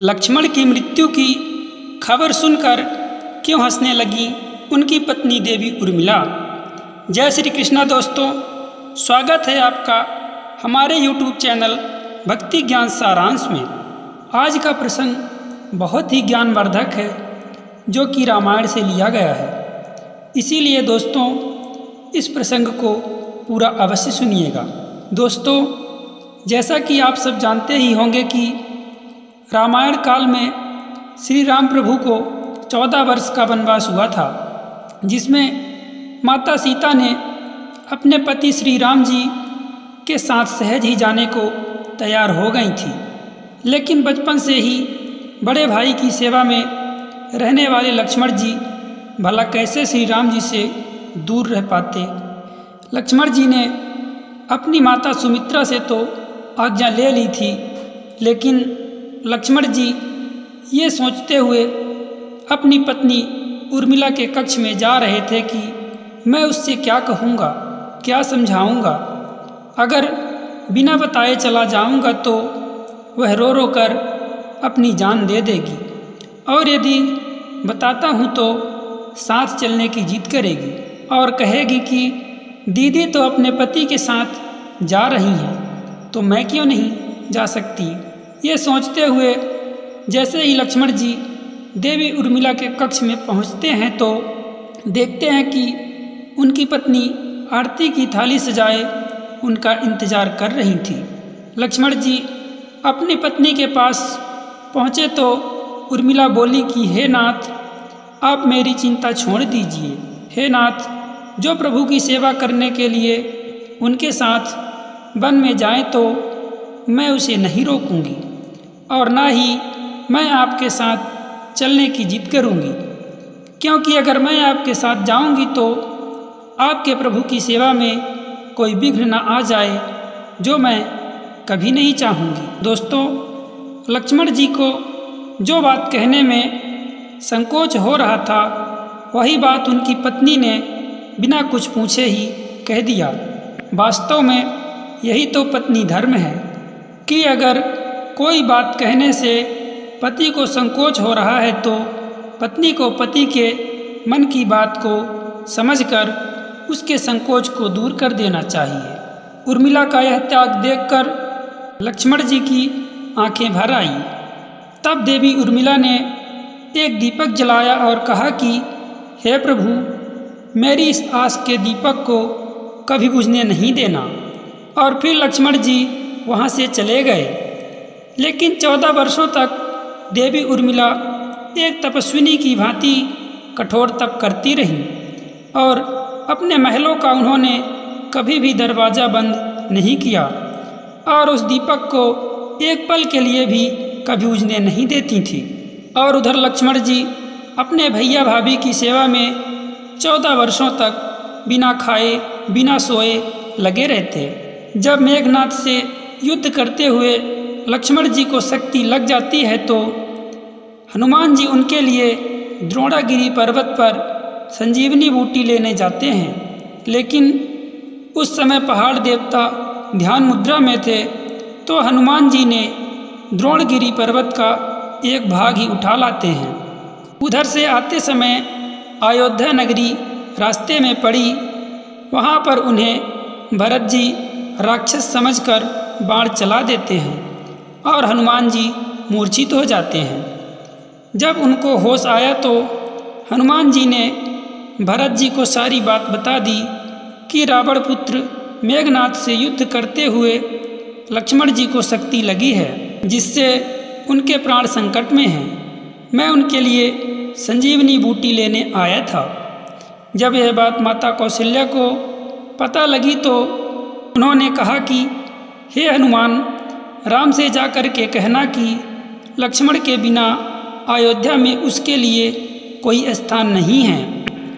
लक्ष्मण की मृत्यु की खबर सुनकर क्यों हंसने लगी उनकी पत्नी देवी उर्मिला। जय श्री कृष्णा दोस्तों, स्वागत है आपका हमारे YouTube चैनल भक्ति ज्ञान सारांश में। आज का प्रसंग बहुत ही ज्ञानवर्धक है जो कि रामायण से लिया गया है, इसीलिए दोस्तों इस प्रसंग को पूरा अवश्य सुनिएगा। दोस्तों, जैसा कि आप सब जानते ही होंगे कि रामायण काल में श्री राम प्रभु को 14 वर्ष का वनवास हुआ था, जिसमें माता सीता ने अपने पति श्री राम जी के साथ सहज ही जाने को तैयार हो गई थी। लेकिन बचपन से ही बड़े भाई की सेवा में रहने वाले लक्ष्मण जी भला कैसे श्री राम जी से दूर रह पाते। लक्ष्मण जी ने अपनी माता सुमित्रा से तो आज्ञा ले ली थी, लेकिन लक्ष्मण जी ये सोचते हुए अपनी पत्नी उर्मिला के कक्ष में जा रहे थे कि मैं उससे क्या कहूँगा, क्या समझाऊँगा। अगर बिना बताए चला जाऊँगा तो वह रो रो कर अपनी जान दे देगी, और यदि बताता हूँ तो साथ चलने की जिद करेगी और कहेगी कि दीदी तो अपने पति के साथ जा रही हैं, तो मैं क्यों नहीं जा सकती। ये सोचते हुए जैसे ही लक्ष्मण जी देवी उर्मिला के कक्ष में पहुंचते हैं तो देखते हैं कि उनकी पत्नी आरती की थाली सजाए उनका इंतजार कर रही थी। लक्ष्मण जी अपनी पत्नी के पास पहुँचे तो उर्मिला बोली कि हे नाथ, आप मेरी चिंता छोड़ दीजिए। हे नाथ, जो प्रभु की सेवा करने के लिए उनके साथ वन में जाए तो मैं उसे नहीं रोकूंगी, और ना ही मैं आपके साथ चलने की जिद करूंगी, क्योंकि अगर मैं आपके साथ जाऊंगी तो आपके प्रभु की सेवा में कोई विघ्न न आ जाए, जो मैं कभी नहीं चाहूँगी। दोस्तों, लक्ष्मण जी को जो बात कहने में संकोच हो रहा था, वही बात उनकी पत्नी ने बिना कुछ पूछे ही कह दिया। वास्तव में यही तो पत्नी धर्म है कि अगर कोई बात कहने से पति को संकोच हो रहा है तो पत्नी को पति के मन की बात को समझकर उसके संकोच को दूर कर देना चाहिए। उर्मिला का यह त्याग देखकर लक्ष्मण जी की आंखें भर आई। तब देवी उर्मिला ने एक दीपक जलाया और कहा कि हे प्रभु, मेरी इस आस के दीपक को कभी बुझने नहीं देना। और फिर लक्ष्मण जी वहाँ से चले गए। लेकिन 14 वर्षों तक देवी उर्मिला एक तपस्विनी की भांति कठोर तप करती रहीं, और अपने महलों का उन्होंने कभी भी दरवाज़ा बंद नहीं किया, और उस दीपक को एक पल के लिए भी कभी बुझने नहीं देती थी। और उधर लक्ष्मण जी अपने भैया भाभी की सेवा में 14 वर्षों तक बिना खाए बिना सोए लगे रहते। जब मेघनाथ से युद्ध करते हुए लक्ष्मण जी को शक्ति लग जाती है तो हनुमान जी उनके लिए द्रोणागिरी पर्वत पर संजीवनी बूटी लेने जाते हैं। लेकिन उस समय पहाड़ देवता ध्यान मुद्रा में थे, तो हनुमान जी ने द्रोणगिरी पर्वत का एक भाग ही उठा लाते हैं। उधर से आते समय अयोध्या नगरी रास्ते में पड़ी। वहाँ पर उन्हें भरत जी राक्षस समझकर बाण चला देते हैं और हनुमान जी मूर्छित हो जाते हैं। जब उनको होश आया तो हनुमान जी ने भरत जी को सारी बात बता दी कि रावण पुत्र मेघनाथ से युद्ध करते हुए लक्ष्मण जी को शक्ति लगी है, जिससे उनके प्राण संकट में हैं। मैं उनके लिए संजीवनी बूटी लेने आया था। जब यह बात माता कौशल्या को पता लगी तो उन्होंने कहा कि हे हनुमान, राम से जाकर के कहना कि लक्ष्मण के बिना अयोध्या में उसके लिए कोई स्थान नहीं है।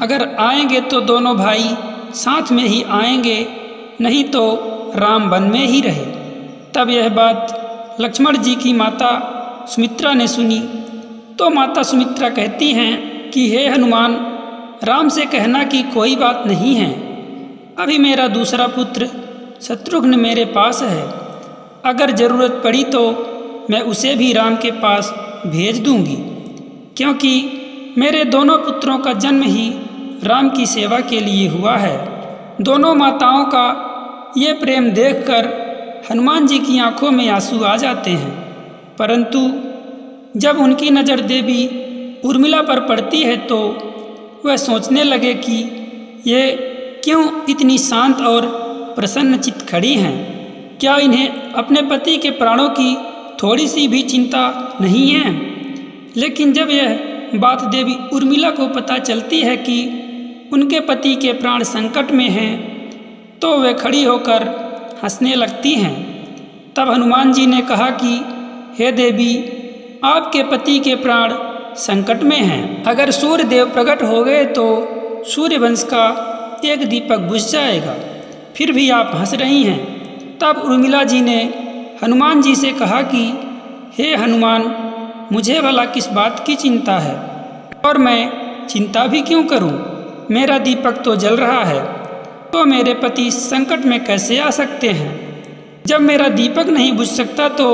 अगर आएंगे तो दोनों भाई साथ में ही आएंगे, नहीं तो राम वन में ही रहे। तब यह बात लक्ष्मण जी की माता सुमित्रा ने सुनी तो माता सुमित्रा कहती हैं कि हे हनुमान, राम से कहना कि कोई बात नहीं है। अभी मेरा दूसरा पुत्र शत्रुघ्न मेरे पास है, अगर ज़रूरत पड़ी तो मैं उसे भी राम के पास भेज दूंगी, क्योंकि मेरे दोनों पुत्रों का जन्म ही राम की सेवा के लिए हुआ है। दोनों माताओं का ये प्रेम देखकर हनुमान जी की आंखों में आंसू आ जाते हैं, परंतु जब उनकी नज़र देवी उर्मिला पर पड़ती है तो वह सोचने लगे कि ये क्यों इतनी शांत और प्रसन्नचित्त खड़ी हैं। क्या इन्हें अपने पति के प्राणों की थोड़ी सी भी चिंता नहीं है? लेकिन जब यह बात देवी उर्मिला को पता चलती है कि उनके पति के प्राण संकट में हैं, तो वे खड़ी होकर हंसने लगती हैं। तब हनुमान जी ने कहा कि हे देवी, आपके पति के प्राण संकट में हैं। अगर सूर्य देव प्रकट हो गए तो सूर्यवंश का एक दीपक बुझ जाएगा, फिर भी आप हंस रही हैं। तब उर्मिला जी ने हनुमान जी से कहा कि हे हनुमान, मुझे भला किस बात की चिंता है, और मैं चिंता भी क्यों करूं? मेरा दीपक तो जल रहा है, तो मेरे पति संकट में कैसे आ सकते हैं? जब मेरा दीपक नहीं बुझ सकता तो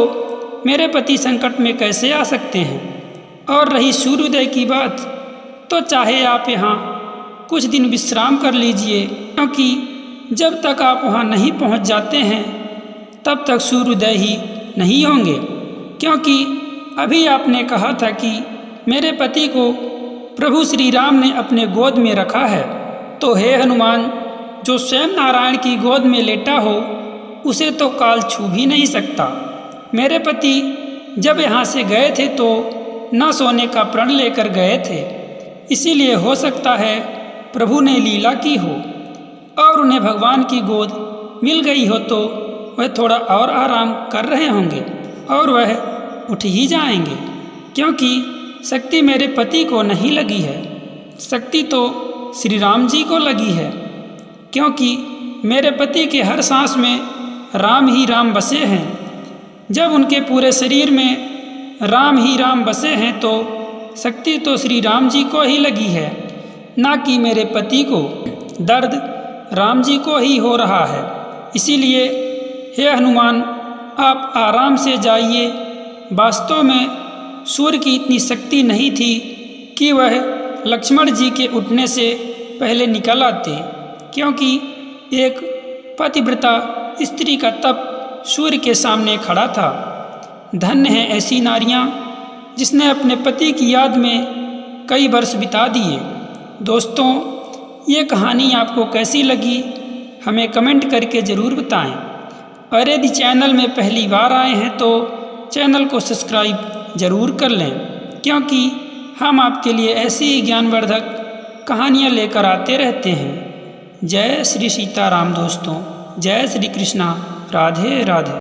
मेरे पति संकट में कैसे आ सकते हैं? और रही सूर्योदय की बात, तो चाहे आप यहाँ कुछ दिन विश्राम कर लीजिए, क्योंकि जब तक आप वहाँ नहीं पहुँच जाते हैं तब तक सूर्योदय ही नहीं होंगे। क्योंकि अभी आपने कहा था कि मेरे पति को प्रभु श्री राम ने अपने गोद में रखा है, तो हे हनुमान, जो स्वयं नारायण की गोद में लेटा हो उसे तो काल छू भी नहीं सकता। मेरे पति जब यहाँ से गए थे तो न सोने का प्रण लेकर गए थे, इसीलिए हो सकता है प्रभु ने लीला की हो और उन्हें भगवान की गोद मिल गई हो, तो वह थोड़ा और आराम कर रहे होंगे और वह उठ ही जाएंगे। क्योंकि शक्ति मेरे पति को नहीं लगी है, शक्ति तो श्री राम जी को लगी है। क्योंकि मेरे पति के हर सांस में राम ही राम बसे हैं। जब उनके पूरे शरीर में राम ही राम बसे हैं तो शक्ति तो श्री राम जी को ही लगी है, ना कि मेरे पति को। दर्द राम जी को ही हो रहा है। इसीलिए हे हनुमान, आप आराम से जाइए। वास्तव में सूर्य की इतनी शक्ति नहीं थी कि वह लक्ष्मण जी के उठने से पहले निकल आते, क्योंकि एक पतिव्रता स्त्री का तप सूर्य के सामने खड़ा था। धन्य है ऐसी नारियां जिसने अपने पति की याद में कई वर्ष बिता दिए। दोस्तों, ये कहानी आपको कैसी लगी हमें कमेंट करके ज़रूर बताएं। और यदि चैनल में पहली बार आए हैं तो चैनल को सब्सक्राइब ज़रूर कर लें, क्योंकि हम आपके लिए ऐसी ही ज्ञानवर्धक कहानियाँ लेकर आते रहते हैं। जय श्री सीताराम दोस्तों, जय श्री कृष्णा, राधे राधे।